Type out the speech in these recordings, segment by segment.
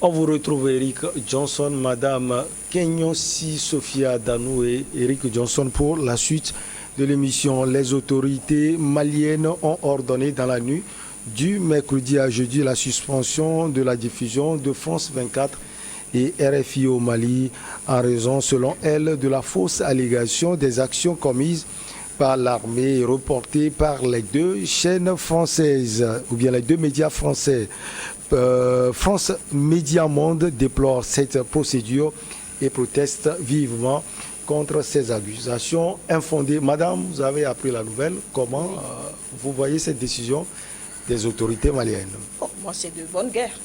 On vous retrouve Eric Johnson, Madame Kenyonsi Sophia Danou et Eric Johnson pour la suite de l'émission. Les autorités maliennes ont ordonné dans la nuit du mercredi à jeudi la suspension de la diffusion de France 24 et RFI au Mali en raison, selon elle, de la fausse allégation des actions commises par l'armée et reportées par les deux chaînes françaises ou bien les deux médias français. France Média Monde déplore cette procédure et proteste vivement contre ces accusations infondées. Madame, vous avez appris la nouvelle. Comment vous voyez cette décision des autorités maliennes? Moi, c'est de bonne guerre.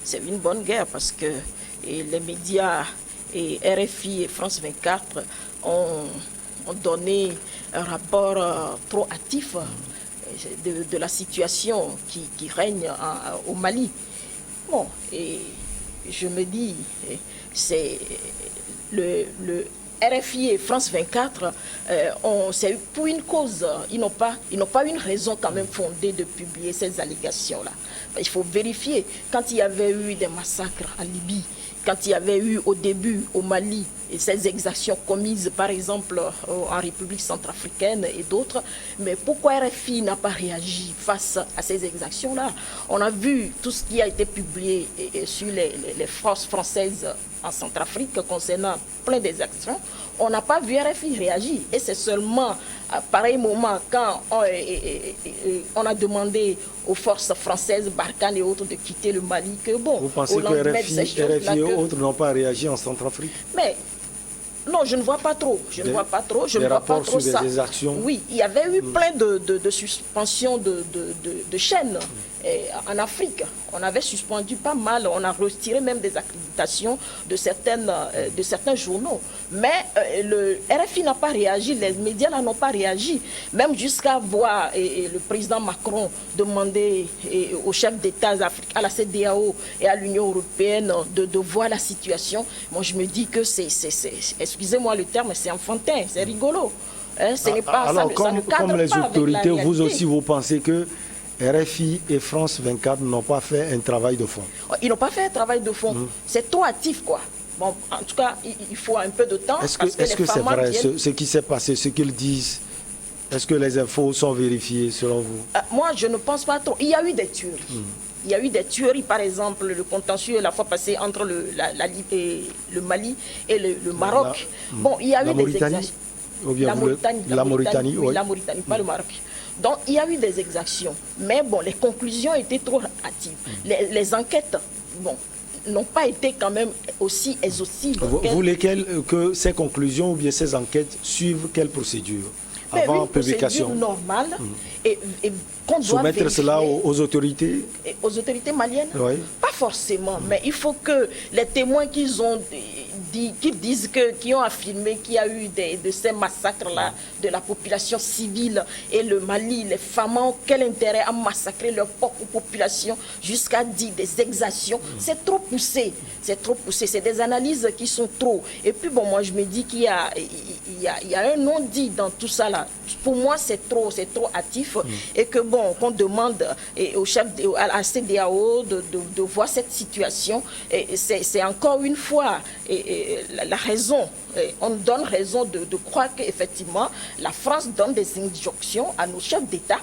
C'est une bonne guerre parce que les médias et RFI et France 24 ont donné un rapport proactif de la situation qui règne au Mali. Bon, et je me dis, c'est le RFI et France 24, c'est pour une cause. Ils n'ont pas une raison quand même fondée de publier ces allégations-là. Il faut vérifier. Quand il y avait eu des massacres en Libye, quand il y avait eu au début au Mali et ces exactions commises par exemple en République centrafricaine et d'autres, mais pourquoi RFI n'a pas réagi face à ces exactions-là? On a vu tout ce qui a été publié sur les forces françaises en Centrafrique concernant plein d'exactions. On n'a pas vu RFI réagir et c'est seulement à pareil moment quand on a demandé aux forces françaises, Barkhane et autres de quitter le Mali que bon. Vous pensez que RFI et autres n'ont pas réagi en Centrafrique? Mais non, je ne vois pas trop. Je ne vois pas trop. Je ne vois pas trop ça. Des actions. Oui, il y avait eu plein de suspensions de chaînes en Afrique. On avait suspendu pas mal. On a retiré même des accréditations de certains journaux. Mais le RFI n'a pas réagi. Les médias n'ont pas réagi. Même jusqu'à voir le président Macron demander aux chefs d'État africains, à la CEDEAO et à l'Union européenne de voir la situation. Moi, je me dis que excusez-moi le terme, c'est enfantin, c'est rigolo. Hein, ce n'est pas, alors, comme les autorités, vous aussi, vous pensez que RFI et France 24 n'ont pas fait un travail de fond? Ils n'ont pas fait un travail de fond. C'est trop hâtif, quoi. Bon, en tout cas, il faut un peu de temps. Est-ce que c'est vrai ce qui s'est passé, ce qu'ils disent? Est-ce que les infos sont vérifiées selon vous? Moi, je ne pense pas trop. Il y a eu des tueries. Il y a eu des tueries, par exemple, le contentieux la fois passée entre le Mali et le Maroc. Bon, il y a eu des exactions. La Mauritanie, oui, la Mauritanie, pas le Maroc. Donc, il y a eu des exactions. Mais bon, les conclusions étaient trop hâtives. Les enquêtes, bon, n'ont pas été quand même aussi exhaustives. Vous voulez que ces conclusions ou bien ces enquêtes suivent quelle procédure? Avant publication normale et qu'on doit soumettre vérifier. Cela aux autorités? Aux autorités maliennes? Oui. Pas forcément, mais il faut que les témoins qui ont affirmé qu'il y a eu de ces massacres-là de la population civile et le Mali, les femmes ont quel intérêt à massacrer leur propre population jusqu'à dire des exactions? C'est trop poussé, c'est des analyses qui sont trop. Et puis bon, moi je me dis qu'il y a un non-dit dans tout ça là. Pour moi c'est trop hâtif et que bon, qu'on demande au chef à la CEDEAO de voir cette situation. C'est encore une fois la raison. On donne raison de croire qu'effectivement la France donne des injonctions à nos chefs d'État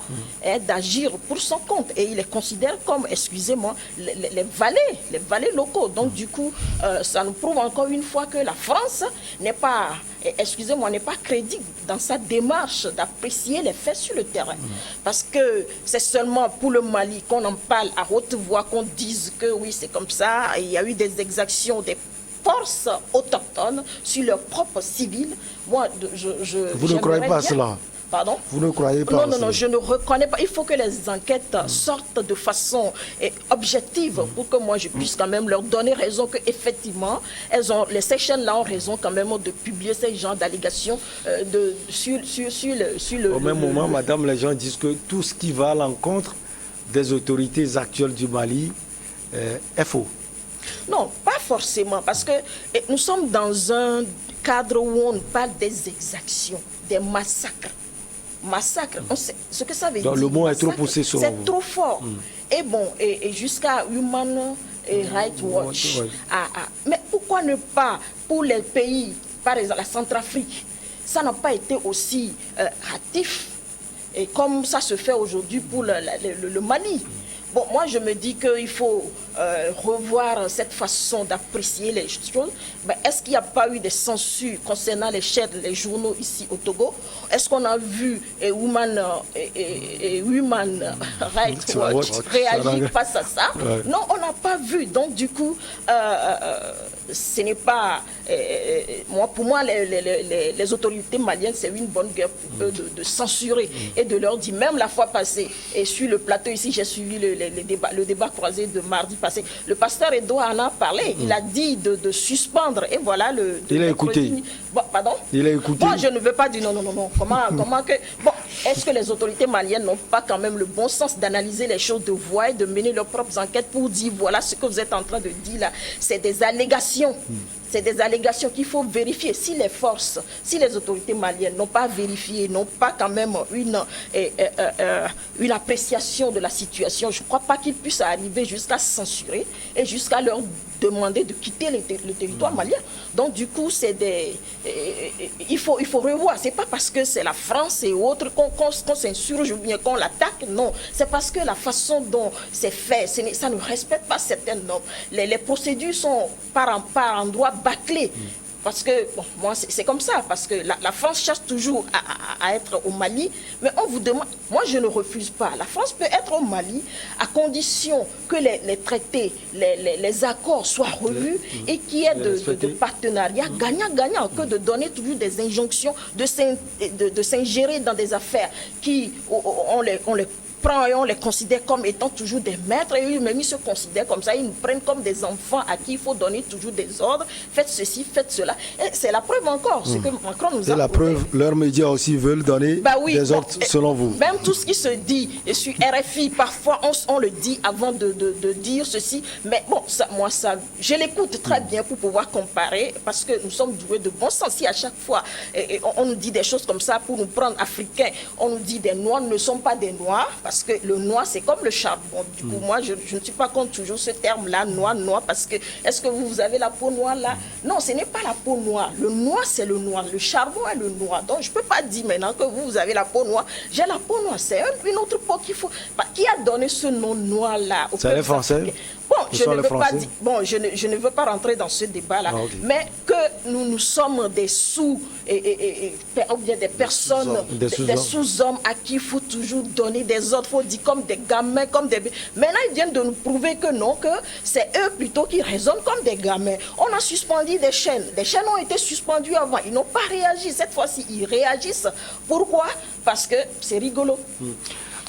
d'agir pour son compte et il les considère comme, excusez-moi, les valets locaux. Donc du coup, ça nous prouve encore une fois que la France n'est pas, excusez-moi, n'est pas crédible dans sa démarche d'apprécier les faits sur le terrain. Parce que c'est seulement pour le Mali qu'on en parle à haute voix, qu'on dise que oui, c'est comme ça, il y a eu des exactions, des forces autochtones sur leurs propres civils. Moi, vous ne croyez pas cela? Pardon? Vous ne croyez pas? Non, je ne reconnais pas. Il faut que les enquêtes sortent de façon objective pour que moi je puisse quand même leur donner raison qu'effectivement, les Seychelles-là ont raison quand même de publier ces genres d'allégations sur le... Au même moment, madame, les gens disent que tout ce qui va à l'encontre des autorités actuelles du Mali est faux. Non, pas forcément, parce que nous sommes dans un cadre où on parle des exactions, des massacres. Massacre, on sait ce que ça veut dire. Le mot est trop poussé sur vous. C'est trop fort. Et bon, et jusqu'à Human et Right Watch. Ouais. Mais pourquoi ne pas pour les pays, par exemple la Centrafrique, ça n'a pas été aussi hâtif et comme ça se fait aujourd'hui pour le Mali. Bon, moi je me dis qu'il faut revoir cette façon d'apprécier les choses. Ben, est-ce qu'il n'y a pas eu de censure concernant les chaînes, les journaux ici au Togo? Est-ce qu'on a vu Human Rights Watch réagir face à ça? Ouais. Non, on n'a pas vu. Donc du coup, ce n'est pas... pour moi, les autorités maliennes, c'est une bonne guerre pour eux de censurer et de leur dire, même la fois passée, et sur le plateau ici, j'ai suivi le débat croisé de mardi passé, le pasteur Edouard en a parlé, il a dit de suspendre, et voilà le... Il a écouté. Bon, pardon? Il a écouté. Moi, je ne veux pas dire non. Comment que... Bon, est-ce que les autorités maliennes n'ont pas quand même le bon sens d'analyser les choses, de voir et de mener leurs propres enquêtes pour dire, voilà ce que vous êtes en train de dire là, c'est des allégations. C'est des allégations qu'il faut vérifier. Si les forces, si les autorités maliennes n'ont pas vérifié, n'ont pas quand même une appréciation de la situation, je ne crois pas qu'ils puissent arriver jusqu'à censurer et jusqu'à leur demander de quitter le territoire malien. Donc du coup, il faut revoir. C'est pas parce que c'est la France et autres qu'on s'insurge ou bien qu'on l'attaque. Non, c'est parce que la façon dont c'est fait, ça ne respecte pas certaines normes. Les procédures sont par endroits bâclés. Parce que, bon, moi, c'est comme ça, parce que la France cherche toujours à être au Mali, mais on vous demande, moi je ne refuse pas, la France peut être au Mali à condition que les traités, les accords soient revus et qu'il y ait de partenariats gagnant-gagnant, que de donner toujours des injonctions, de s'ingérer dans des affaires qui, on les prend et on les considère comme étant toujours des maîtres et eux-mêmes ils se considèrent comme ça, ils nous prennent comme des enfants à qui il faut donner toujours des ordres, faites ceci, faites cela. Et c'est la preuve encore, ce que Macron nous a... C'est la preuve, leurs médias aussi veulent donner des ordres selon vous. Même tout ce qui se dit, et sur RFI, parfois on le dit avant de dire ceci, mais bon, je l'écoute très bien pour pouvoir comparer, parce que nous sommes doués de bon sens. Si à chaque fois on nous dit des choses comme ça pour nous prendre africains, on nous dit des noirs ne sont pas des noirs, parce que le noir, c'est comme le charbon. Du coup, moi, je ne suis pas contre toujours ce terme-là, noir, parce que, est-ce que vous avez la peau noire là? Non, ce n'est pas la peau noire. Le noir, c'est le noir. Le charbon est le noir. Donc, je ne peux pas dire maintenant que vous avez la peau noire. J'ai la peau noire. C'est une autre peau qu'il faut... Qui a donné ce nom noir-là? C'est les Français? Bon, je ne veux pas rentrer dans ce débat-là, mais que nous sommes des ou bien des personnes, des sous-hommes à qui il faut toujours donner des ordres, il faut dire comme des gamins, comme des... Maintenant, ils viennent de nous prouver que non, que c'est eux plutôt qui raisonnent comme des gamins. On a suspendu des chaînes. Les chaînes ont été suspendues avant. Ils n'ont pas réagi. Cette fois-ci, ils réagissent. Pourquoi? Parce que c'est rigolo.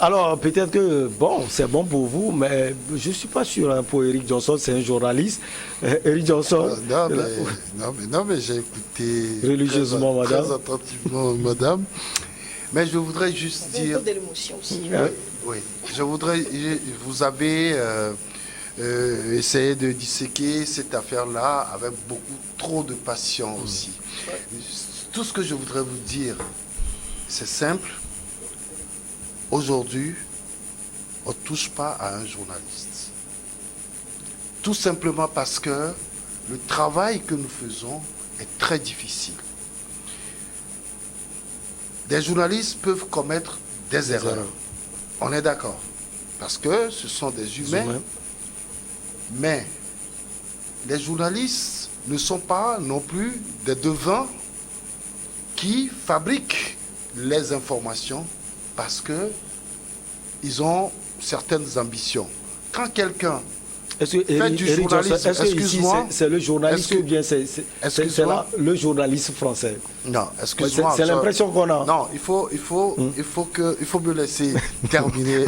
Alors, peut-être que, bon, c'est bon pour vous, mais je ne suis pas sûr, hein, pour Eric Johnson, c'est un journaliste. Eric Johnson... Non, mais j'ai écouté religieusement, madame. Très attentivement, madame. Mais je voudrais juste dire... Un peu de l'émotion aussi. Oui. Je voudrais... Vous avez essayé de disséquer cette affaire-là avec beaucoup trop de passion aussi. Tout ce que je voudrais vous dire, c'est simple. Aujourd'hui, on ne touche pas à un journaliste. Tout simplement parce que le travail que nous faisons est très difficile. Des journalistes peuvent commettre des erreurs. On est d'accord. Parce que ce sont des humains. Mais les journalistes ne sont pas non plus des devins qui fabriquent les informations parce qu'ils ont certaines ambitions. Quand quelqu'un fait du journalisme, excuse-moi, c'est le journaliste ou bien c'est le journaliste français? Non, excuse-moi. C'est l'impression qu'on a. Non, il faut me laisser terminer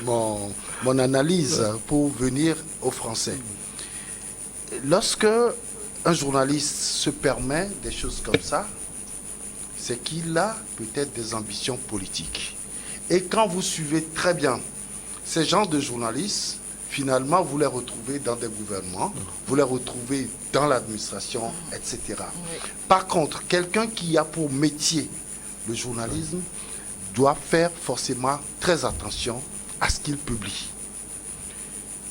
mon analyse pour venir au français. Lorsque un journaliste se permet des choses comme ça, c'est qu'il a peut-être des ambitions politiques. Et quand vous suivez très bien ces genres de journalistes, finalement, vous les retrouvez dans des gouvernements, vous les retrouvez dans l'administration, etc. Par contre, quelqu'un qui a pour métier le journalisme doit faire forcément très attention à ce qu'il publie.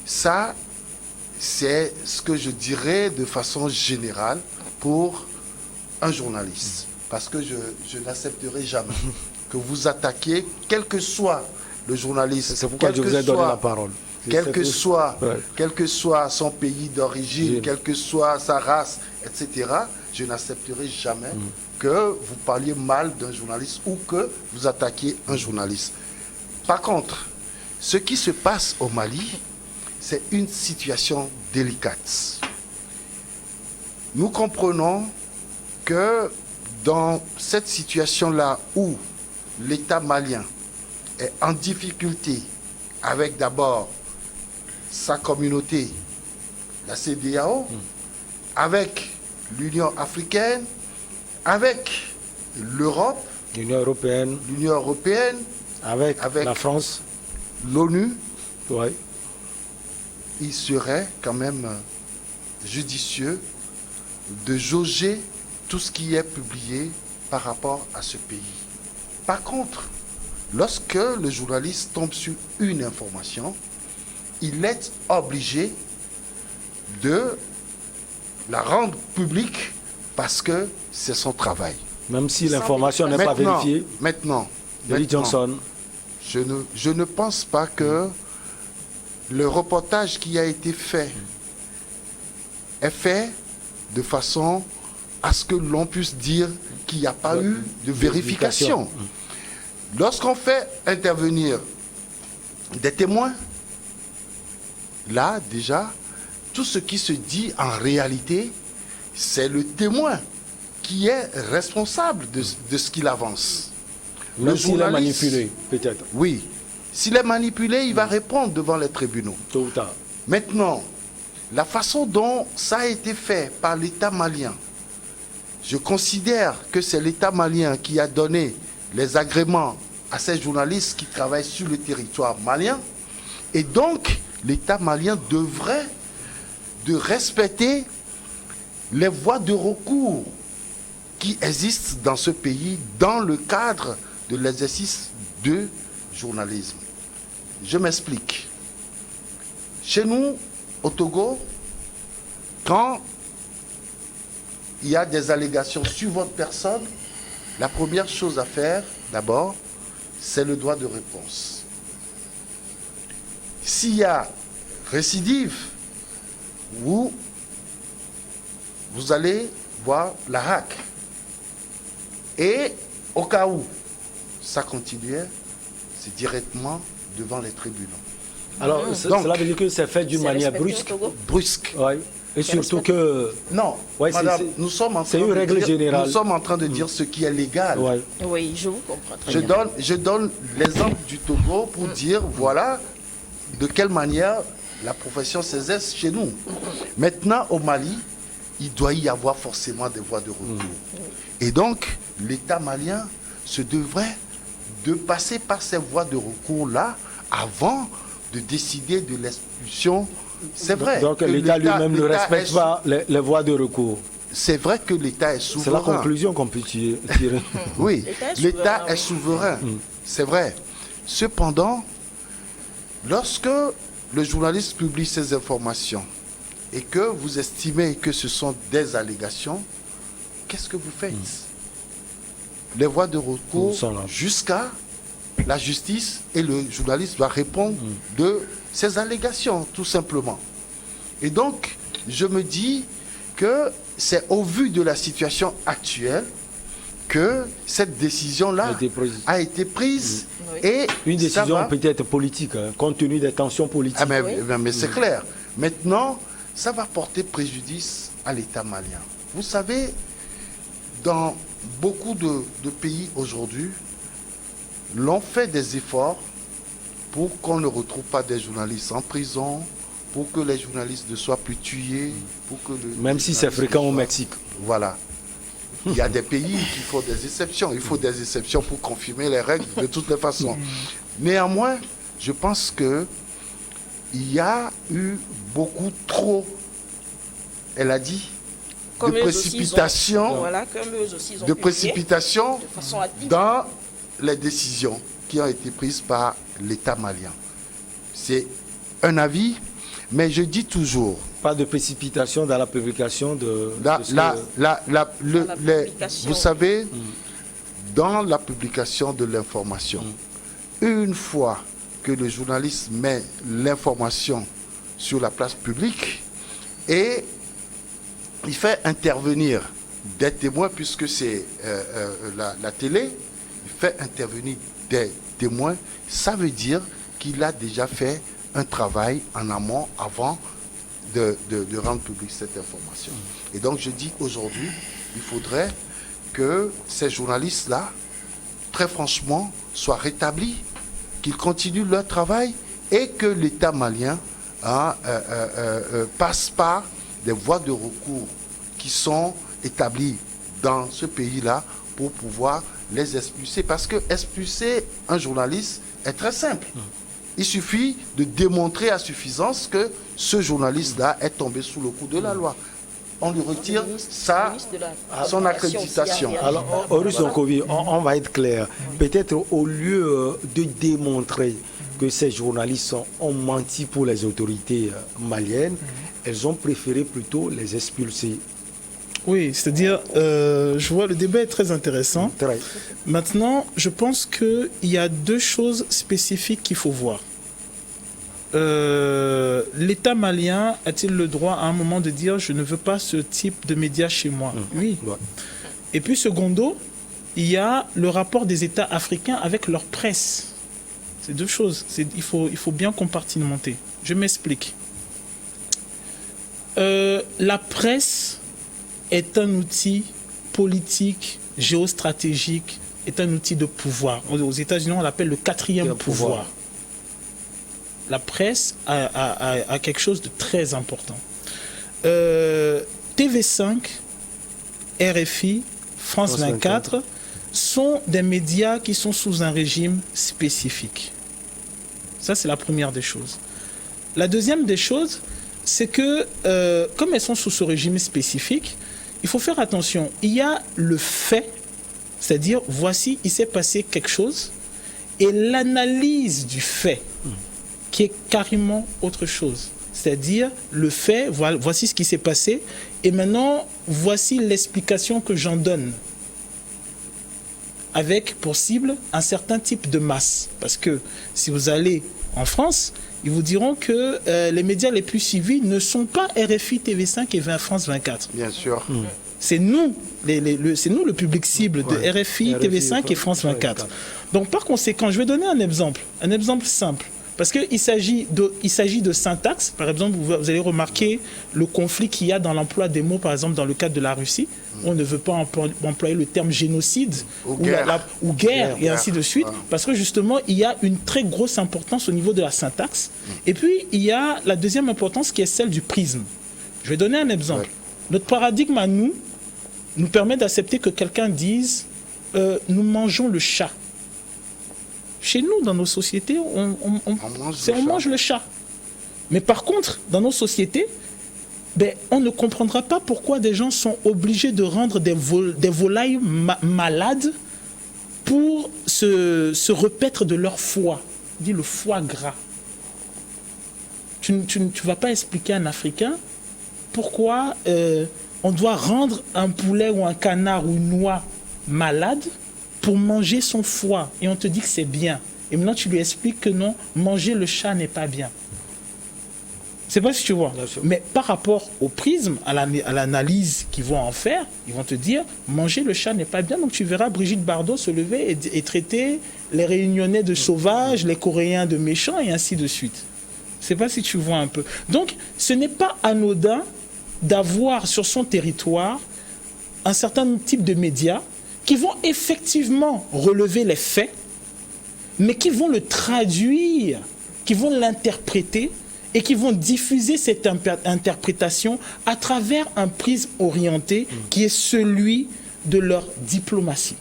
Ça, c'est ce que je dirais de façon générale pour un journaliste. Parce que je n'accepterai jamais que vous attaquiez, quel que soit le journaliste. C'est pourquoi je vous ai donné la parole. Quel que soit son pays d'origine, quelle que soit sa race, etc., je n'accepterai jamais que vous parliez mal d'un journaliste ou que vous attaquiez un journaliste. Par contre, ce qui se passe au Mali, c'est une situation délicate. Nous comprenons que dans cette situation-là où l'État malien est en difficulté avec d'abord sa communauté, la CEDEAO, avec l'Union africaine, avec l'Europe, l'Union européenne, avec la France, l'ONU, ouais. Il serait quand même judicieux de jauger tout ce qui est publié par rapport à ce pays. Par contre, lorsque le journaliste tombe sur une information, il est obligé de la rendre publique parce que c'est son travail. Même si l'information n'est pas vérifiée. Maintenant, Johnson. Je ne pense pas que le reportage qui a été fait est fait de façon à ce que l'on puisse dire qu'il n'y a pas eu de vérification. Lorsqu'on fait intervenir des témoins, là déjà, tout ce qui se dit en réalité, c'est le témoin qui est responsable de ce qu'il avance. Même s'il est manipulé, peut-être. Oui. S'il est manipulé, il va répondre devant les tribunaux. Tôt ou tard. Maintenant, la façon dont ça a été fait par l'État malien, je considère que c'est l'État malien qui a donné les agréments à ces journalistes qui travaillent sur le territoire malien. Et donc, l'État malien devrait de respecter les voies de recours qui existent dans ce pays dans le cadre de l'exercice de journalisme. Je m'explique. Chez nous, au Togo, quand il y a des allégations sur votre personne, la première chose à faire, d'abord, c'est le droit de réponse. S'il y a récidive, vous allez voir la RAC. Et au cas où ça continuait, c'est directement devant les tribunaux. Alors, cela veut dire que c'est fait d'une manière brusque. Ouais. Et surtout que... Non, ouais, madame, nous sommes en train une règle générale. Nous sommes en train de dire ce qui est légal. Ouais. Oui, je vous comprends très bien. Je donne l'exemple du Togo pour dire, voilà, de quelle manière la profession s'exerce chez nous. Maintenant, au Mali, il doit y avoir forcément des voies de recours. Et donc, l'État malien se devrait de passer par ces voies de recours-là avant de décider de l'expulsion. C'est vrai. Donc l'État lui-même ne respecte pas les voies de recours. C'est vrai que l'État est souverain. C'est la conclusion qu'on peut tirer. Oui, l'État est souverain. C'est vrai. Cependant, lorsque le journaliste publie ces informations et que vous estimez que ce sont des allégations, qu'est-ce que vous faites? Les voies de recours jusqu'à la justice et le journaliste doit répondre de ces allégations, tout simplement. Et donc, je me dis que c'est au vu de la situation actuelle que cette décision-là a été prise. Et une décision peut-être politique, hein, compte tenu des tensions politiques. Ah, mais c'est clair. Maintenant, ça va porter préjudice à l'État malien. Vous savez, dans beaucoup de pays aujourd'hui, l'on fait des efforts pour qu'on ne retrouve pas des journalistes en prison, pour que les journalistes ne soient plus tués, pour que même si c'est fréquent au Mexique. Voilà. Il y a des pays qui font des exceptions. Il faut des exceptions pour confirmer les règles de toutes les façons. Néanmoins, je pense qu'il y a eu beaucoup trop, elle a dit, de précipitation, dans les décisions qui ont été prises par l'État malien. C'est un avis, Mais je dis toujours... Pas de précipitation dans la publication de... Vous savez, dans la publication de l'information, une fois que le journaliste met l'information sur la place publique et il fait intervenir des témoins, puisque c'est la télé, il fait intervenir des témoins, ça veut dire qu'il a déjà fait un travail en amont avant de rendre publique cette information. Et donc je dis aujourd'hui, il faudrait que ces journalistes-là, très franchement, soient rétablis, qu'ils continuent leur travail et que l'État malien passe par des voies de recours qui sont établies dans ce pays-là pour pouvoir les expulser. Parce que expulser un journaliste est très simple. Il suffit de démontrer à suffisance que ce journaliste-là est tombé sous le coup de la loi. On lui retire son accréditation. Alors, Horus Donkovi, on va être clair. Peut-être au lieu de démontrer que ces journalistes ont menti pour les autorités maliennes, elles ont préféré plutôt les expulser. Oui, c'est-à-dire, je vois le débat est très intéressant. Très. Maintenant, je pense qu'il y a deux choses spécifiques qu'il faut voir. L'État malien a-t-il le droit à un moment de dire je ne veux pas ce type de médias chez moi? Oui. Ouais. Et puis secondo, il y a le rapport des États africains avec leur presse. C'est deux choses. Il faut bien compartimenter. Je m'explique. La presse est un outil politique, géostratégique, est un outil de pouvoir. Aux États-Unis, on l'appelle le quatrième pouvoir. La presse a quelque chose de très important. TV5, RFI, France 24 sont des médias qui sont sous un régime spécifique. Ça, c'est la première des choses. La deuxième des choses, c'est que, comme elles sont sous ce régime spécifique, il faut faire attention. Il y a le fait, c'est-à-dire, voici, il s'est passé quelque chose, et l'analyse du fait, qui est carrément autre chose. C'est-à-dire, le fait, voici ce qui s'est passé, et maintenant, voici l'explication que j'en donne. Avec, pour cible, un certain type de masse. Parce que, si vous allez en France, ils vous diront que les médias les plus suivis ne sont pas RFI, TV5 et France 24. Bien sûr. C'est nous, c'est nous le public cible de RFI, TV5 et France 24. Donc, par conséquent, je vais donner un exemple simple. Parce qu'il s'agit de syntaxe. Par exemple, vous allez remarquer le conflit qu'il y a dans l'emploi des mots, par exemple, dans le cadre de la Russie. On ne veut pas employer le terme génocide ou guerre, et ainsi de suite. Parce que justement, il y a une très grosse importance au niveau de la syntaxe. Et puis, il y a la deuxième importance qui est celle du prisme. Je vais donner un exemple. Notre paradigme à nous permet d'accepter que quelqu'un dise nous mangeons le chat. Chez nous, dans nos sociétés, on mange le chat. Mais par contre, dans nos sociétés, on ne comprendra pas pourquoi des gens sont obligés de rendre des volailles malades pour se repaître de leur foie. On dit le foie gras. Tu ne vas pas expliquer à un Africain pourquoi on doit rendre un poulet ou un canard ou une oie malade pour manger son foie, et on te dit que c'est bien. Et maintenant, tu lui expliques que non, manger le chat n'est pas bien. Je ne sais pas si tu vois. Mais par rapport au prisme, à l'analyse qu'ils vont en faire, ils vont te dire, manger le chat n'est pas bien. Donc tu verras Brigitte Bardot se lever et traiter les Réunionnais de sauvages, les Coréens de méchants, et ainsi de suite. Je ne sais pas si tu vois un peu. Donc, ce n'est pas anodin d'avoir sur son territoire un certain type de médias qui vont effectivement relever les faits, mais qui vont le traduire, qui vont l'interpréter et qui vont diffuser cette interprétation à travers un prisme orienté qui est celui de leur diplomatie.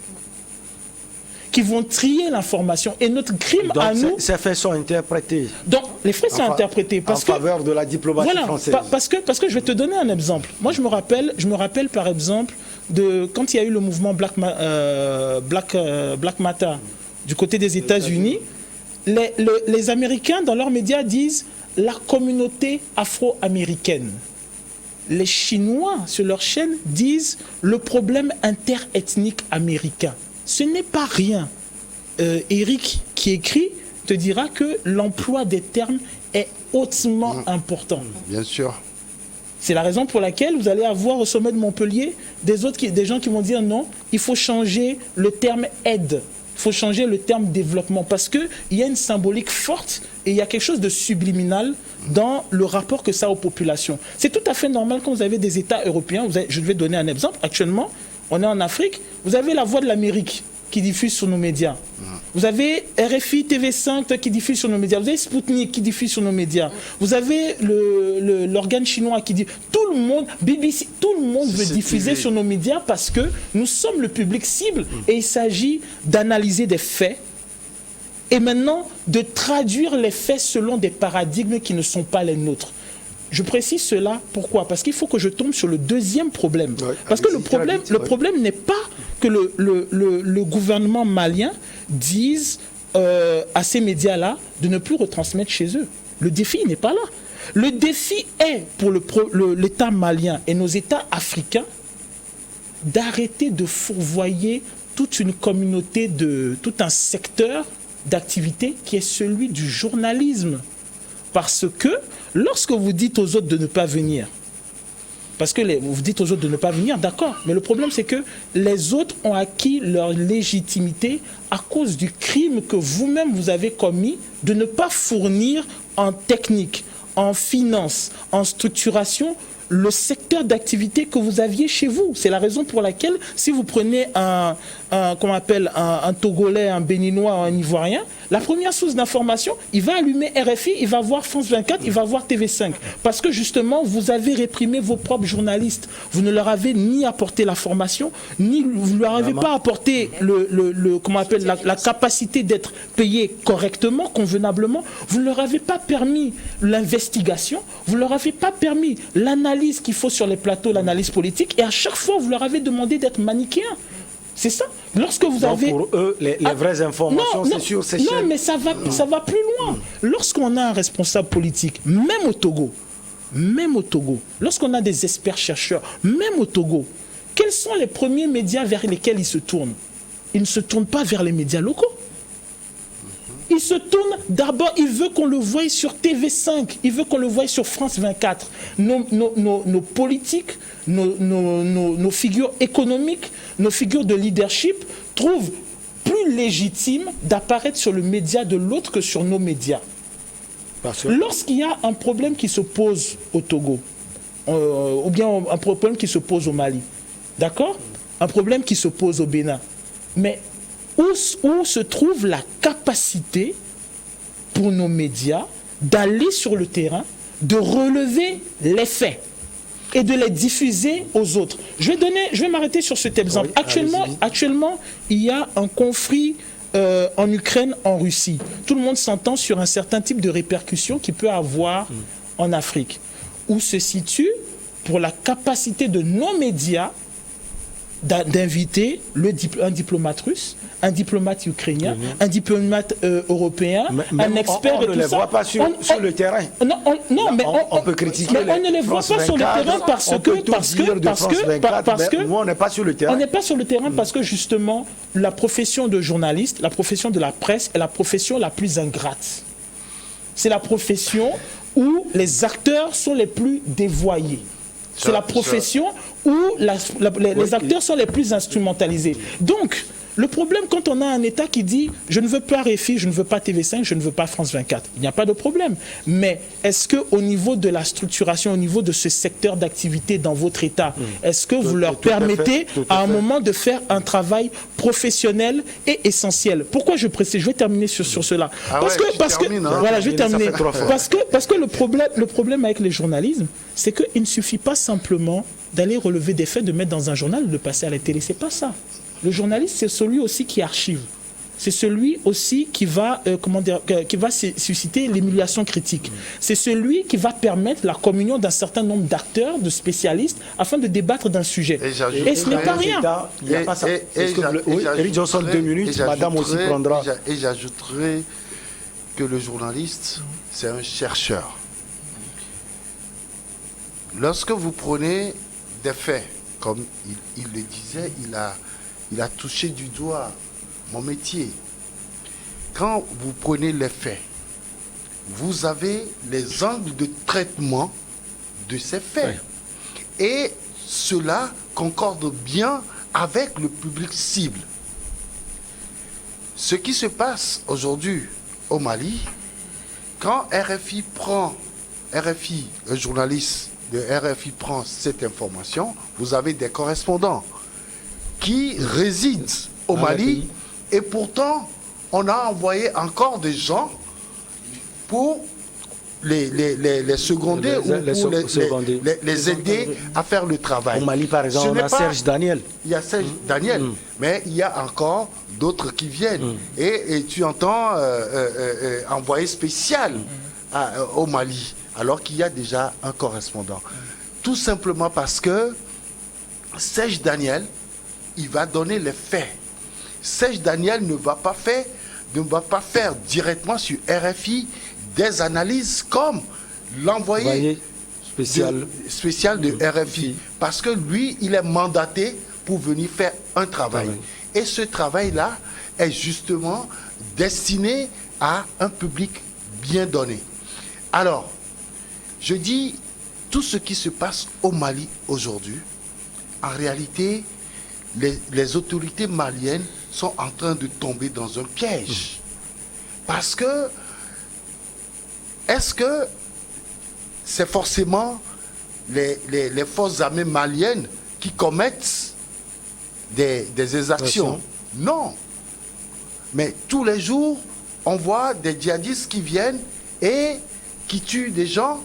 Qui vont trier l'information. Et notre crime donc, à nous... Ces faits sont interprétés. Donc, les faits sont interprétés. Parce en faveur de la diplomatie française. Parce que je vais te donner un exemple. Moi, je me rappelle par exemple, quand il y a eu le mouvement Black Matter du côté des États-Unis, les Américains, dans leurs médias, disent la communauté afro-américaine. Les Chinois, sur leur chaîne, disent le problème interethnique américain. Ce n'est pas rien. Eric, qui écrit, te dira que l'emploi des termes est hautement important. Bien sûr. C'est la raison pour laquelle vous allez avoir au sommet de Montpellier des gens qui vont dire non, il faut changer le terme aide, il faut changer le terme développement, parce qu'il y a une symbolique forte et il y a quelque chose de subliminal dans le rapport que ça a aux populations. C'est tout à fait normal quand vous avez des États européens, je vais donner un exemple, actuellement, on est en Afrique, vous avez la Voix de l'Amérique qui diffuse sur nos médias. Vous avez RFI, TV5 qui diffuse sur nos médias. Vous avez Sputnik qui diffuse sur nos médias. Vous avez l'organe chinois qui dit... Tout le monde, BBC, tout le monde veut diffuser sur nos médias parce que nous sommes le public cible et il s'agit d'analyser des faits et maintenant de traduire les faits selon des paradigmes qui ne sont pas les nôtres. Je précise cela, pourquoi? Parce qu'il faut que je tombe sur le deuxième problème. Ouais, parce que le problème n'est pas que le gouvernement malien dise à ces médias-là de ne plus retransmettre chez eux. Le défi n'est pas là. Le défi est pour l'État malien et nos États africains d'arrêter de fourvoyer toute une communauté, tout un secteur d'activité qui est celui du journalisme. Parce que lorsque vous dites aux autres de ne pas venir, parce que vous dites aux autres de ne pas venir, d'accord, mais le problème c'est que les autres ont acquis leur légitimité à cause du crime que vous-même vous avez commis de ne pas fournir en technique, en finance, en structuration, le secteur d'activité que vous aviez chez vous. C'est la raison pour laquelle, si vous prenez un Togolais, un Béninois, un Ivoirien, la première source d'information, il va allumer RFI, il va voir France 24, il va voir TV5. Parce que justement, vous avez réprimé vos propres journalistes. Vous ne leur avez ni apporté la formation, ni vous ne leur avez pas apporté la capacité d'être payés correctement, convenablement. Vous ne leur avez pas permis l'investigation, vous ne leur avez pas permis l'analyse qu'il faut sur les plateaux, l'analyse politique, et à chaque fois, vous leur avez demandé d'être manichéens. C'est ça. Lorsque vous avez... pour eux, les vraies informations, c'est sur ces chaînes. Non, mais ça va plus loin. Lorsqu'on a un responsable politique, même au Togo, lorsqu'on a des experts-chercheurs, même au Togo, quels sont les premiers médias vers lesquels ils se tournent? Ils ne se tournent pas vers les médias locaux. Il se tourne d'abord, il veut qu'on le voie sur TV5, il veut qu'on le voie sur France 24. Nos politiques, nos figures économiques, nos figures de leadership trouvent plus légitime d'apparaître sur le média de l'autre que sur nos médias. Lorsqu'il y a un problème qui se pose au Togo, ou bien un problème qui se pose au Mali, d'accord? Un problème qui se pose au Bénin, mais où se trouve la capacité pour nos médias d'aller sur le terrain, de relever les faits et de les diffuser aux autres. Je vais m'arrêter sur cet exemple. Oui, actuellement, il y a un conflit en Ukraine, en Russie. Tout le monde s'entend sur un certain type de répercussions qu'il peut avoir en Afrique. Où se situe, pour la capacité de nos médias, d'inviter un diplomate russe, un diplomate ukrainien, un diplomate européen, un expert et tout ça. On ne les voit pas sur le terrain. On peut critiquer. Mais on ne les voit pas sur le terrain parce que nous, on n'est pas sur le terrain. On n'est pas sur le terrain parce que justement, la profession de journaliste, la profession de la presse est la profession la plus ingrate. C'est la profession où les acteurs sont les plus dévoyés. C'est la profession où les acteurs sont les plus instrumentalisés. Donc, le problème, quand on a un État qui dit « je ne veux pas RFI, je ne veux pas TV5, je ne veux pas France 24 », il n'y a pas de problème. Mais est-ce qu'au niveau de la structuration, au niveau de ce secteur d'activité dans votre État, est-ce que vous leur permettez à un moment de faire un travail professionnel et essentiel? Pourquoi je précise? Je vais terminer sur cela. Parce que le problème avec les journalismes, c'est qu'il ne suffit pas simplement d'aller relever des faits, de mettre dans un journal, de passer à la télé. C'est pas ça. Le journaliste, c'est celui aussi qui archive. C'est celui aussi qui va, susciter l'émulation critique. C'est celui qui va permettre la communion d'un certain nombre d'acteurs, de spécialistes, afin de débattre d'un sujet. Et ce n'est pas rien. Il n'y a pas ça. Eric Johnson, 2 minutes, madame aussi prendra. Et j'ajouterai que le journaliste, c'est un chercheur. lorsque vous prenez des faits, comme il le disait, il a touché du doigt mon métier. Quand vous prenez les faits, vous avez les angles de traitement de ces faits. Oui. Et cela concorde bien avec le public cible. Ce qui se passe aujourd'hui au Mali, quand RFI, le journaliste de RFI prend cette information, vous avez des correspondants qui résident au Mali et pourtant on a envoyé encore des gens pour les seconder ou les aider à faire le travail. Au Mali, par exemple, on a Serge Daniel. Il y a Serge Daniel, mais il y a encore d'autres qui viennent. Et tu entends envoyé spécial au Mali, alors qu'il y a déjà un correspondant. Tout simplement parce que Serge Daniel, il va donner les faits. Serge Daniel ne va pas faire directement sur RFI des analyses comme l'envoyé spécial de RFI. Parce que lui, il est mandaté pour venir faire un travail. Et ce travail-là est justement destiné à un public bien donné. Alors, je dis, tout ce qui se passe au Mali aujourd'hui, en réalité, les autorités maliennes sont en train de tomber dans un piège. Parce que, est-ce que c'est forcément les forces armées maliennes qui commettent des exactions? Non. Mais tous les jours, on voit des djihadistes qui viennent et qui tuent des gens.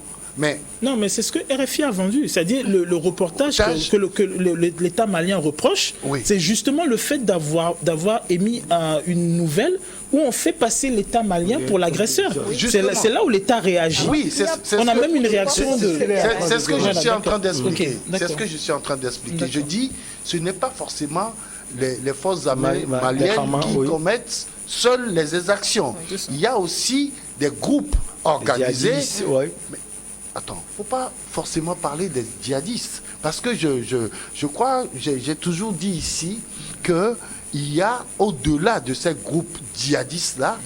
Non, mais c'est ce que RFI a vendu. C'est-à-dire le reportage que l'État malien reproche, c'est justement le fait d'avoir émis une nouvelle où on fait passer l'État malien pour l'agresseur. C'est là où l'État réagit. Oui, on a même une réaction de... C'est ce que je suis en train d'expliquer. C'est ce que je suis en train d'expliquer. Je dis, ce n'est pas forcément les forces armées maliennes qui commettent seules les exactions. Il y a aussi des groupes organisés. Attends, il ne faut pas forcément parler des djihadistes. Parce que je crois, j'ai toujours dit ici qu'il y a au-delà de ces groupes djihadistes-là,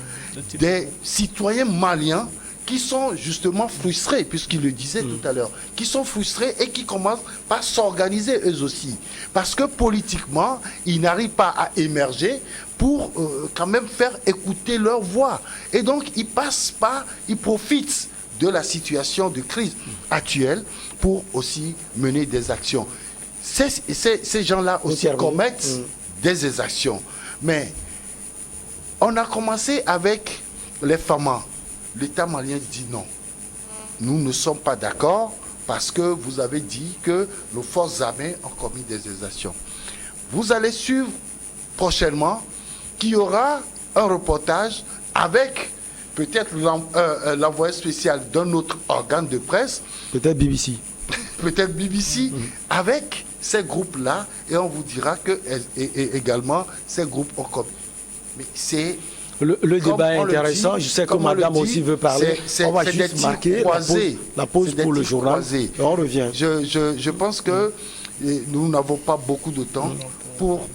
des citoyens maliens qui sont justement frustrés, puisqu'il le disait tout à l'heure, qui sont frustrés et qui commencent par s'organiser eux aussi. Parce que politiquement, ils n'arrivent pas à émerger pour quand même faire écouter leur voix. Et donc, ils profitent de la situation de crise actuelle pour aussi mener des actions. Ces gens-là aussi commettent des exactions. Mais on a commencé avec les FAMA. L'État malien dit non. Nous ne sommes pas d'accord parce que vous avez dit que nos forces armées ont commis des exactions. Vous allez suivre prochainement qu'il y aura un reportage avec peut-être l'envoyé spécial d'un autre organe de presse. Peut-être BBC. Peut-être BBC, avec ces groupes-là, et on vous dira que également ces groupes ont commis. Mais c'est... Le débat est intéressant. Je sais que madame aussi veut parler. On va juste marquer la pause pour le journal. Et on revient. Je pense que nous n'avons pas beaucoup de temps pour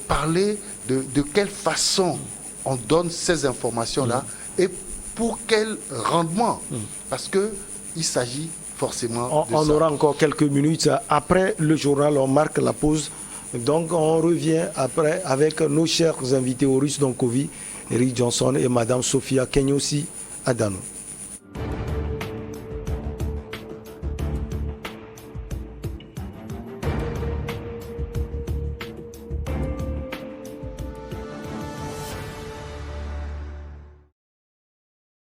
parler de quelle façon on donne ces informations-là et pour quel rendement. Parce qu'il s'agit forcément de ça. On aura encore quelques minutes. Après le journal, on marque la pause. Donc on revient après avec nos chers invités Aurice Donkovi, Eric Johnson et madame Sophia Kenyossi Adano.